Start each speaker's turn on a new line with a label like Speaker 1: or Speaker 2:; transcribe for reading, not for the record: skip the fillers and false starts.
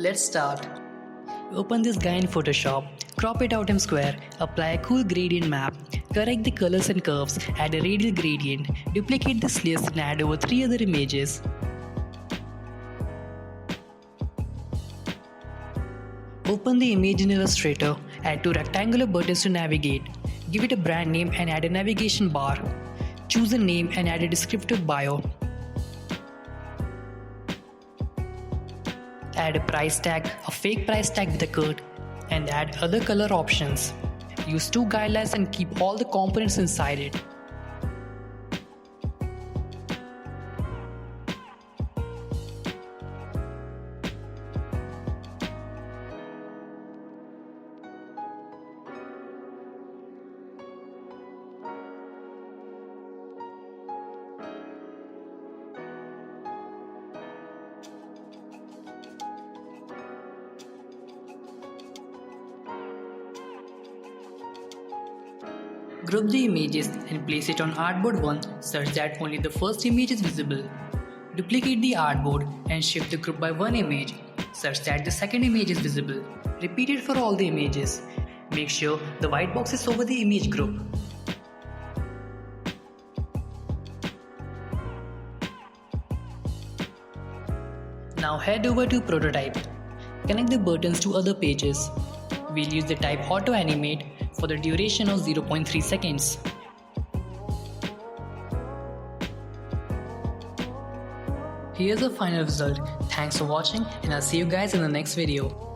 Speaker 1: Let's start. Open this guy in Photoshop, crop it out in square, apply a cool gradient map, correct the colors and curves, add a radial gradient, duplicate this list and add over 3 other images. Open the image in Illustrator, add 2 rectangular buttons to navigate, give it a brand name and add a navigation bar. Choose a name and add a descriptive bio. Add a price tag, a fake price tag with a cut, and add other color options. Use 2 guidelines and keep all the components inside it. Group the images and place it on artboard 1 such that only the first image is visible. Duplicate the artboard and shift the group by 1 image such that the second image is visible. Repeat it for all the images. Make sure the white box is over the image group. Now head over to Prototype. Connect the buttons to other pages. We'll use the type Auto Animate for the duration of 0.3 seconds. Here's the final result. Thanks for watching and I'll see you guys in the next video.